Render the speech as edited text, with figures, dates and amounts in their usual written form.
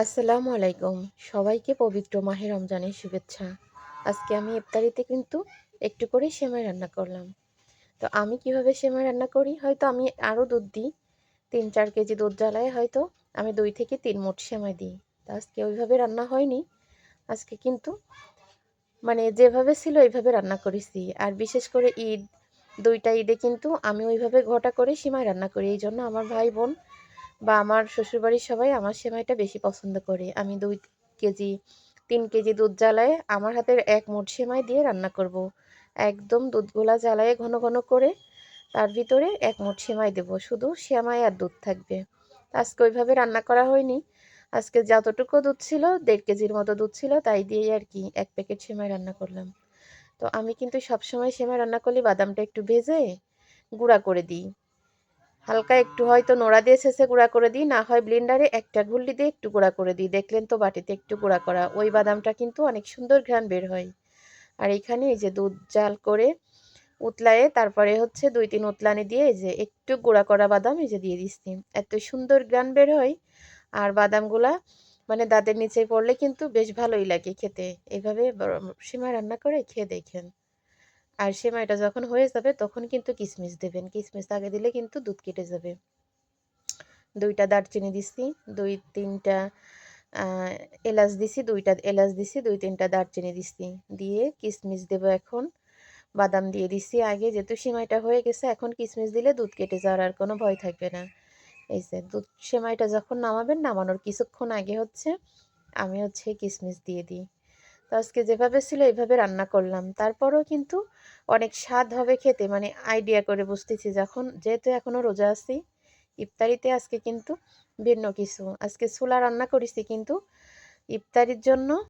আসসালামু আলাইকুম। সবাইকে পবিত্র মাহে রমজানের শুভেচ্ছা। আজকে আমি ইফতারিতে কিন্তু একটু করে সেমাই রান্না করলাম। তো আমি কিভাবে সেমাই রান্না করি, হয়তো আমি আরও দুধ দিই। ৩-৪ কেজি দুধ জ্বালায় হয়তো আমি ২ থেকে ৩ মুঠ সেমাই দিই। তো আজকে ওইভাবে রান্না হয়নি। আজকে কিন্তু যেভাবে ছিল ওইভাবে রান্না করেছি। আর বিশেষ করে ঈদ, ২ টা ঈদে কিন্তু আমি ওইভাবে ঘটা করে সেমাই রান্না করি। এইজন্য আমার ভাই-বোন বা আমার শ্বশুরবাড়ির সবাই আমার সেমাইটা বেশি পছন্দ করে। আমি ২ কেজি ৩ কেজি দুধ জ্বালায় আমার হাতের ১ মুঠ সেমাই দিয়ে রান্না করব। একদম দুধগুলা জ্বালায়ে ঘন ঘন করে তার ভিতরে ১ মুঠ সেমাই দেব। শুধু সেমাই আর দুধ থাকবে। আজকে ওইভাবে রান্না করা হয়নি। আজকে যতটুকু দুধ ছিল ১.৫ কেজির মতো দুধ ছিল, তাই দিয়েই আর কি ১ প্যাকেট সেমাই রান্না করলাম। তো আমি কিন্তু সবসময় সেমাই রান্না করলে বাদামটা একটু ভেজে গুঁড়া করে দিই। হালকা একটু হয়তো নোড়া দিয়ে ছেঁচে গুঁড়া করে দিই, না হয় ব্লেন্ডারে একটা ঘুল্লি দিয়ে একটু গুঁড়া করে দিই। দেখলেন তো বাটিতে একটু গুঁড়া করা। ওই বাদামটা কিন্তু অনেক সুন্দর ঘ্রাণ বের হয়। আর এখানে এই যে দুধ জাল করে উতলায়ে তারপরে হচ্ছে ২-৩ উতলানি দিয়ে এই যে একটু গুঁড়া করা বাদাম এই যে দিয়ে দিচ্ছি। এত সুন্দর ঘ্রাণ বের হয়। আর বাদামগুলা দাঁতের নিচে পড়লে কিন্তু বেশ ভালোই লাগে খেতে। এভাবে সিমাই রান্না করে খেয়ে দেখেন। আর সেমাইটা যখন হয়ে যাবে তখন কিন্তু কিশমিশ দেবেন। কিশমিশ আগে দিলে কিন্তু দুধ কেটে যাবে। ২ টা দারচিনি দিছি, ২-৩ টা আ এলাচ দিছি, ২ টা এলাচ দিছি, ২-৩ টা দারচিনি দিছি। দিয়ে কিশমিশ দেব এখন। বাদাম দিয়ে দিছি আগে, যেহেতু সিমাইটা হয়ে গেছে এখন কিশমিশ দিলে দুধ কেটে যাওয়ার আর কোনো ভয় থাকবে না। এই যে সেমাইটা যখন নামাবেন, নামানোর কিছুক্ষণ আগে আমি কিশমিশ দিয়ে দিই। তো আজকে যেভাবে ছিল এভাবে রান্না করলাম। তারপরেও কিন্তু অনেক স্বাদ হবে খেতে, আইডিয়া করে বসতেছি, যেহেতু এখনো রোজা আছি, ইফতারিতে আজকে কিন্তু ভিন্ন কিছু। আজকে ছোলা রান্না করেছি কিন্তু ইফতারির জন্য